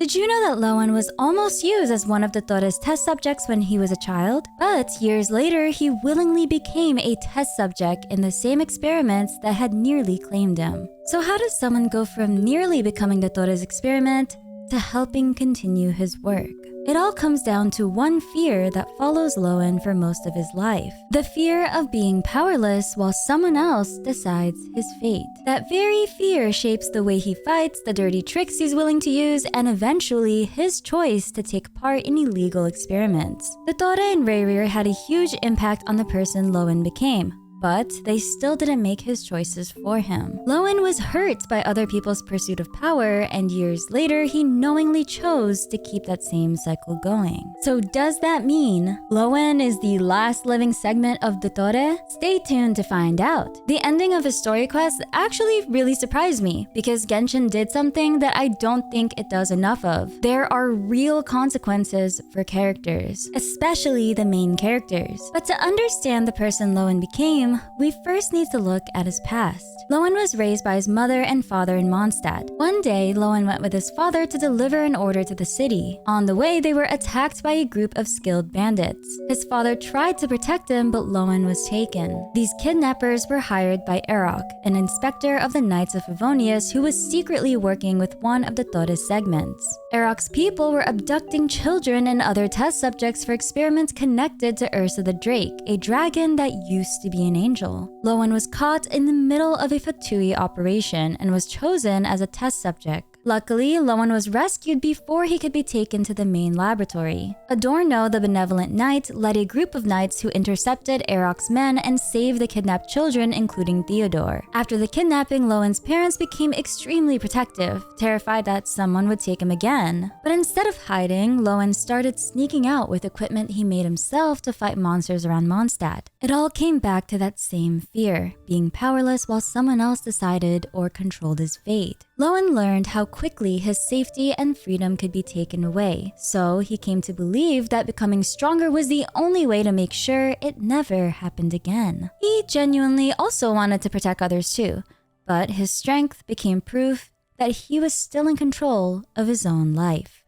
Did you know that Lohen was almost used as one of the Tore's test subjects when he was a child? But years later, he willingly became a test subject in the same experiments that had nearly claimed him. So how does someone go from nearly becoming the Tore's experiment to helping continue his work? It all comes down to one fear that follows Lohen for most of his life. The fear of being powerless while someone else decides his fate. That very fear shapes the way he fights, the dirty tricks he's willing to use, and eventually his choice to take part in illegal experiments. The Tore and Rayrir had a huge impact on the person Lohen became, but they still didn't make his choices for him. Lohen was hurt by other people's pursuit of power, and years later, he knowingly chose to keep that same cycle going. So does that mean Lohen is the last living segment of the Tore? Stay tuned to find out. The ending of his story quest actually really surprised me, because Genshin did something that I don't think it does enough of. There are real consequences for characters, especially the main characters. But to understand the person Lohen became, we first need to look at his past. Lohen was raised by his mother and father in Mondstadt. One day, Lohen went with his father to deliver an order to the city. On the way, they were attacked by a group of skilled bandits. His father tried to protect him, but Lohen was taken. These kidnappers were hired by Erok, an inspector of the Knights of Favonius who was secretly working with one of the Tore's segments. Erok's people were abducting children and other test subjects for experiments connected to Ursa the Drake, a dragon that used to be an angel. Lohen was caught in the middle of a Fatui operation and was chosen as a test subject. Luckily, Lohen was rescued before he could be taken to the main laboratory. Adorno, the benevolent knight, led a group of knights who intercepted Erok's men and saved the kidnapped children, including Theodore. After the kidnapping, Lohen's parents became extremely protective, terrified that someone would take him again. But instead of hiding, Lohen started sneaking out with equipment he made himself to fight monsters around Mondstadt. It all came back to that same fear, being powerless while someone else decided or controlled his fate. Lohen learned how quickly his safety and freedom could be taken away, so he came to believe that becoming stronger was the only way to make sure it never happened again. He genuinely also wanted to protect others too, but his strength became proof that he was still in control of his own life.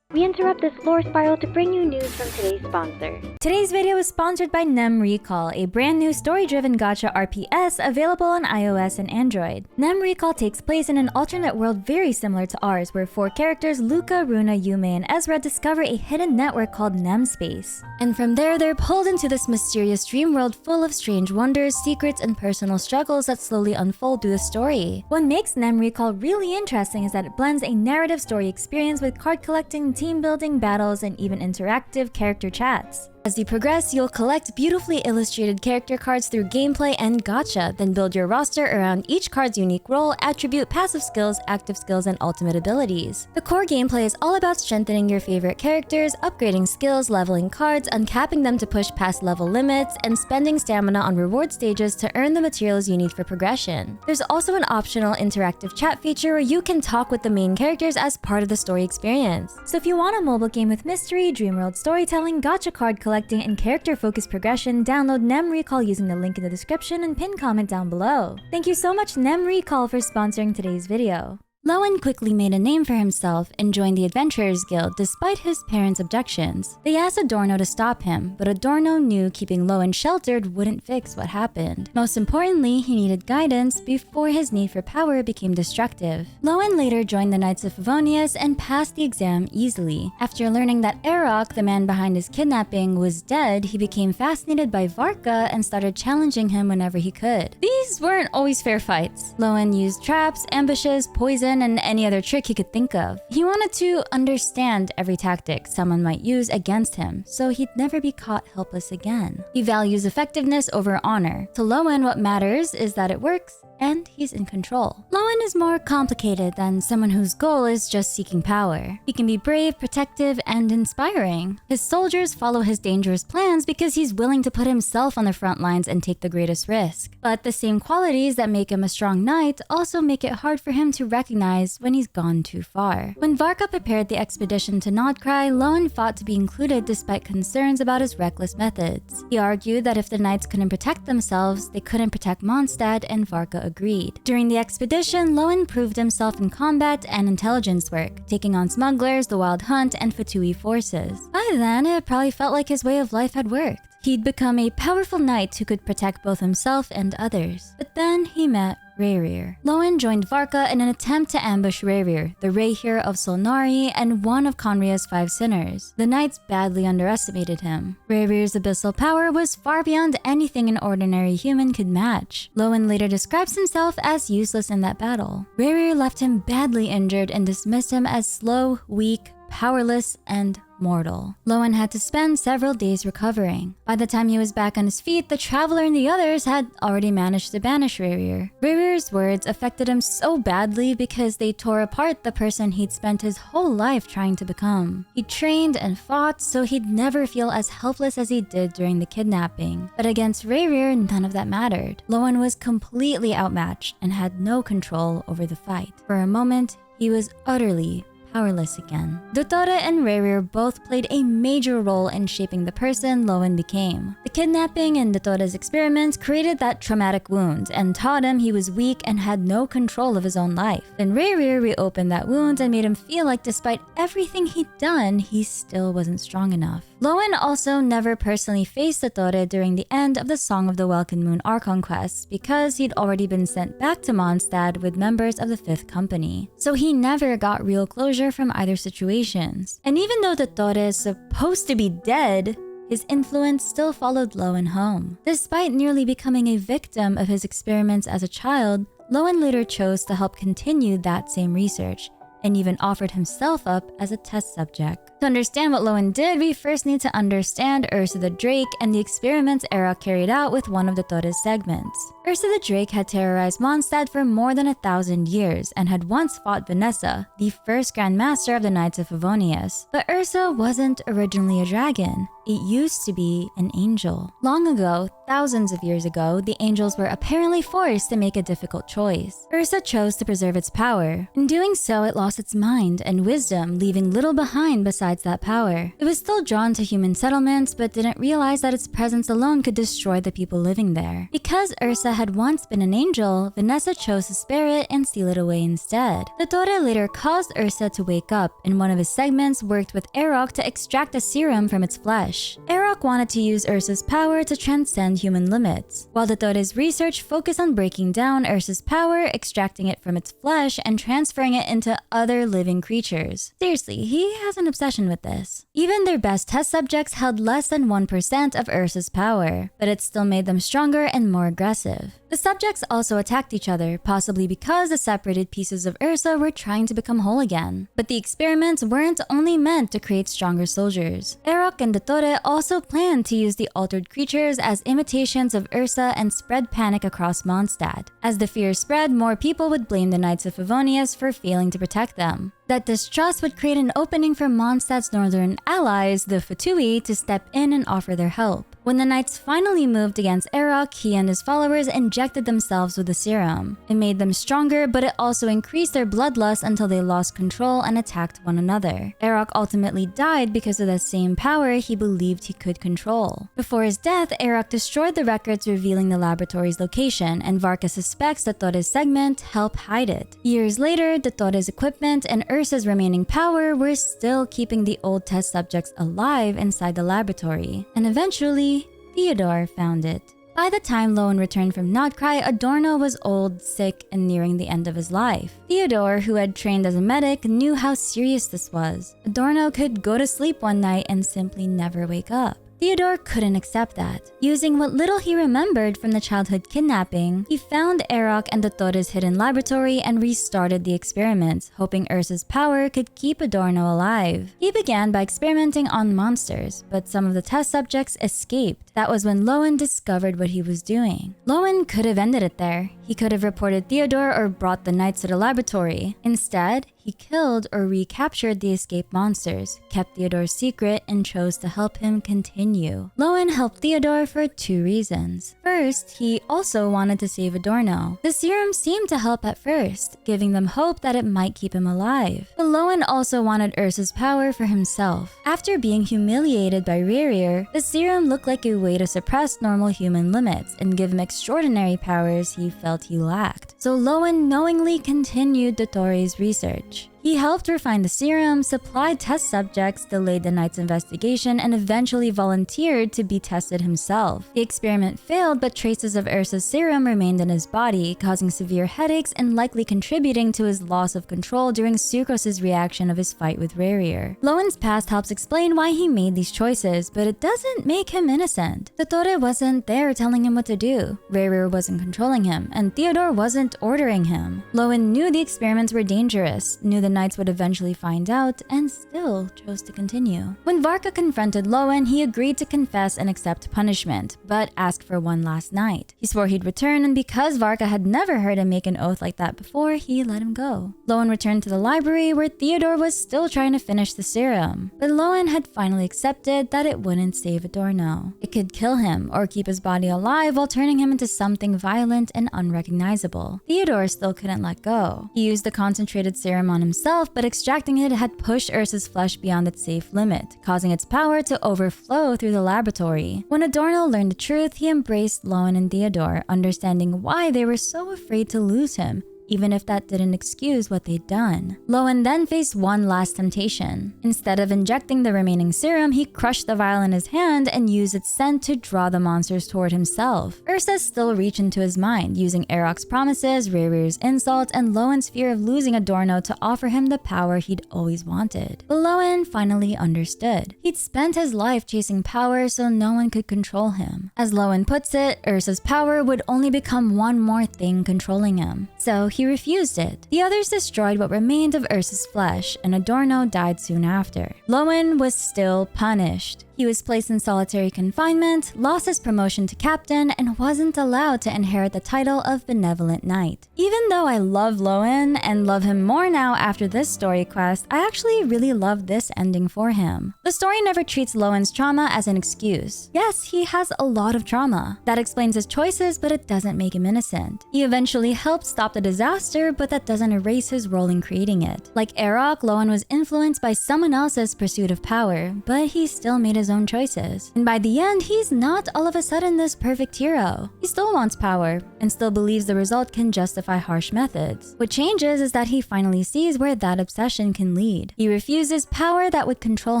We interrupt this lore spiral to bring you news from today's sponsor. Today's video is sponsored by NEMrecall, a brand new story-driven gacha RPS available on iOS and Android. NEMrecall takes place in an alternate world very similar to ours, where four characters, Luca, Runa, Yume, and Ezra, discover a hidden network called NEMspace. And from there, they're pulled into this mysterious dream world full of strange wonders, secrets, and personal struggles that slowly unfold through the story. What makes NEMrecall really interesting is that it blends a narrative story experience with card collecting, team building, battles, and even interactive character chats. As you progress, you'll collect beautifully illustrated character cards through gameplay and gacha, then build your roster around each card's unique role, attribute, passive skills, active skills, and ultimate abilities. The core gameplay is all about strengthening your favorite characters, upgrading skills, leveling cards, uncapping them to push past level limits, and spending stamina on reward stages to earn the materials you need for progression. There's also an optional interactive chat feature where you can talk with the main characters as part of the story experience. So if you want a mobile game with mystery, dreamworld storytelling, gacha card collecting, and character-focused progression, download NEMrecall using the link in the description and pinned comment down below. Thank you so much NEMrecall for sponsoring today's video. Lohen quickly made a name for himself and joined the Adventurers Guild despite his parents' objections. They asked Adorno to stop him, but Adorno knew keeping Lohen sheltered wouldn't fix what happened. Most importantly, he needed guidance before his need for power became destructive. Lohen later joined the Knights of Favonius and passed the exam easily. After learning that Erok, the man behind his kidnapping, was dead, he became fascinated by Varka and started challenging him whenever he could. These weren't always fair fights. Lohen used traps, ambushes, poison, and any other trick he could think of. He wanted to understand every tactic someone might use against him, so he'd never be caught helpless again. He values effectiveness over honor. To Lohen, what matters is that it works and he's in control. Lohen is more complicated than someone whose goal is just seeking power. He can be brave, protective, and inspiring. His soldiers follow his dangerous plans because he's willing to put himself on the front lines and take the greatest risk. But the same qualities that make him a strong knight also make it hard for him to recognize when he's gone too far. When Varka prepared the expedition to Nodcry, Lohen fought to be included despite concerns about his reckless methods. He argued that if the knights couldn't protect themselves, they couldn't protect Mondstadt, and Varka agreed. During the expedition, Lohen proved himself in combat and intelligence work, taking on smugglers, the Wild Hunt, and Fatui forces. By then, it probably felt like his way of life had worked. He'd become a powerful knight who could protect both himself and others. But then he met Rayrir. Lohen joined Varka in an attempt to ambush Rayrir, the Rayhir of Solnari and one of Conria's 5 sinners. The knights badly underestimated him. Rayrir's abyssal power was far beyond anything an ordinary human could match. Lohen later describes himself as useless in that battle. Rayrir left him badly injured and dismissed him as slow, weak, powerless, and mortal. Lohen had to spend several days recovering. By the time he was back on his feet, the Traveler and the others had already managed to banish Rayrir. Rayrir's words affected him so badly because they tore apart the person he'd spent his whole life trying to become. He trained and fought so he'd never feel as helpless as he did during the kidnapping. But against Rayrir, none of that mattered. Lohen was completely outmatched and had no control over the fight. For a moment, he was utterly powerless again. Dottore and Rayrir both played a major role in shaping the person Lohen became. The kidnapping and Dottore's experiments created that traumatic wound and taught him he was weak and had no control of his own life. Then Rayrir reopened that wound and made him feel like despite everything he'd done, he still wasn't strong enough. Lohen also never personally faced Dottore during the end of the Song of the Welkin Moon Archon quest because he'd already been sent back to Mondstadt with members of the 5th Company. So he never got real closure from either situations. And even though Dottore is supposed to be dead, his influence still followed Lohen home. Despite nearly becoming a victim of his experiments as a child, Lohen later chose to help continue that same research, and even offered himself up as a test subject. To understand what Lohen did, we first need to understand Ursa the Drake and the experiments Erok carried out with one of Dottore's segments. Ursa the Drake had terrorized Mondstadt for more than 1,000 years and had once fought Vanessa, the first Grand Master of the Knights of Favonius. But Ursa wasn't originally a dragon. It used to be an angel. Long ago, thousands of years ago, the angels were apparently forced to make a difficult choice. Ursa chose to preserve its power. In doing so, it lost its mind and wisdom, leaving little behind besides that power. It was still drawn to human settlements, but didn't realize that its presence alone could destroy the people living there. Because Ursa had once been an angel, Vanessa chose to spare it and steal it away instead. Dottore later caused Ursa to wake up, and one of his segments worked with Erok to extract a serum from its flesh. Erok wanted to use Ursa's power to transcend human limits, while Dottore's research focused on breaking down Ursa's power, extracting it from its flesh, and transferring it into other living creatures. Seriously, he has an obsession with this. Even their best test subjects held less than 1% of Ursa's power, but it still made them stronger and more aggressive. The subjects also attacked each other, possibly because the separated pieces of Ursa were trying to become whole again. But the experiments weren't only meant to create stronger soldiers. Erok and Dottore also planned to use the altered creatures as imitations of Ursa and spread panic across Mondstadt. As the fear spread, more people would blame the Knights of Favonius for failing to protect them. That distrust would create an opening for Mondstadt's northern allies, the Fatui, to step in and offer their help. When the Knights finally moved against Erok, he and his followers injected themselves with the serum. It made them stronger, but it also increased their bloodlust until they lost control and attacked one another. Erok ultimately died because of the same power he believed he could control. Before his death, Erok destroyed the records revealing the laboratory's location, and Varka suspects that Dottore's segment helped hide it. Years later, Dottore's equipment and Ursa's remaining power were still keeping the old test subjects alive inside the laboratory, and eventually, Theodore found it. By the time Lohen returned from Notcry, Adorno was old, sick, and nearing the end of his life. Theodore, who had trained as a medic, knew how serious this was. Adorno could go to sleep one night and simply never wake up. Theodore couldn't accept that. Using what little he remembered from the childhood kidnapping, he found Erok and Dottore's hidden laboratory and restarted the experiments, hoping Ursa's power could keep Adorno alive. He began by experimenting on monsters, but some of the test subjects escaped. That was when Lohen discovered what he was doing. Lohen could have ended it there. He could have reported Theodore or brought the Knights to the laboratory. Instead, he killed or recaptured the escaped monsters, kept Theodore's secret, and chose to help him continue. Lohen helped Theodore for 2 reasons. First, he also wanted to save Adorno. The serum seemed to help at first, giving them hope that it might keep him alive. But Lohen also wanted Ursa's power for himself. After being humiliated by Rayrir, the serum looked like it way to suppress normal human limits and give him extraordinary powers he felt he lacked. So Lohen knowingly continued Dotori's research. He helped refine the serum, supplied test subjects, delayed the Knight's investigation, and eventually volunteered to be tested himself. The experiment failed, but traces of Ursa's serum remained in his body, causing severe headaches and likely contributing to his loss of control during Sucros's reaction of his fight with Rarier. Lohen's past helps explain why he made these choices, but it doesn't make him innocent. Dottore wasn't there telling him what to do, Rarier wasn't controlling him, and Theodore wasn't ordering him. Lohen knew the experiments were dangerous, knew the Knights would eventually find out, and still chose to continue. When Varka confronted Lohen, he agreed to confess and accept punishment, but asked for one last night. He swore he'd return, and because Varka had never heard him make an oath like that before, he let him go. Lohen returned to the library where Theodore was still trying to finish the serum, but Lohen had finally accepted that it wouldn't save Adorno. It could kill him or keep his body alive while turning him into something violent and unrecognizable. Theodore still couldn't let go. He used the concentrated serum on himself, but extracting it had pushed Ursa's flesh beyond its safe limit, causing its power to overflow through the laboratory. When Adorno learned the truth, he embraced Lohen and Theodore, understanding why they were so afraid to lose him, even if that didn't excuse what they'd done. Lohen then faced one last temptation. Instead of injecting the remaining serum, he crushed the vial in his hand and used its scent to draw the monsters toward himself. Ursa still reached into his mind, using Eroc's promises, Rarier's insults, and Lohen's fear of losing Adorno to offer him the power he'd always wanted. But Lohen finally understood. He'd spent his life chasing power so no one could control him. As Lohen puts it, Ursa's power would only become one more thing controlling him. So he refused it. The others destroyed what remained of Ursa's flesh, and Adorno died soon after. Lohen was still punished. He was placed in solitary confinement, lost his promotion to captain, and wasn't allowed to inherit the title of Benevolent Knight. Even though I love Lohen and love him more now after this story quest, I actually really love this ending for him. The story never treats Lohen's trauma as an excuse. Yes, he has a lot of trauma. That explains his choices, but it doesn't make him innocent. He eventually helped stop the disaster, but that doesn't erase his role in creating it. Like Eroc, Lohen was influenced by someone else's pursuit of power, but he still made his own choices. And by the end, he's not all of a sudden this perfect hero. He still wants power, and still believes the result can justify harsh methods. What changes is that he finally sees where that obsession can lead. He refuses power that would control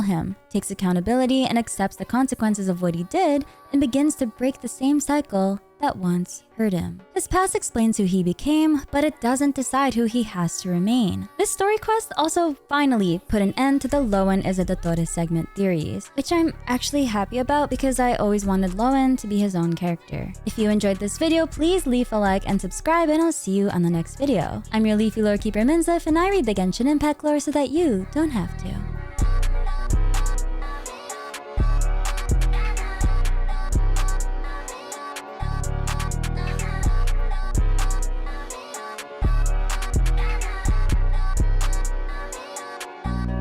him, takes accountability, and accepts the consequences of what he did, and begins to break the same cycle that once hurt him. His past explains who he became, but it doesn't decide who he has to remain. This story quest also finally put an end to the Lohen is a Dottore segment theories, which I'm actually happy about because I always wanted Lohen to be his own character. If you enjoyed this video, please leave a like and subscribe, and I'll see you on the next video. I'm your leafy lore keeper Minsleif, and I read the Genshin Impact lore so that you don't have to.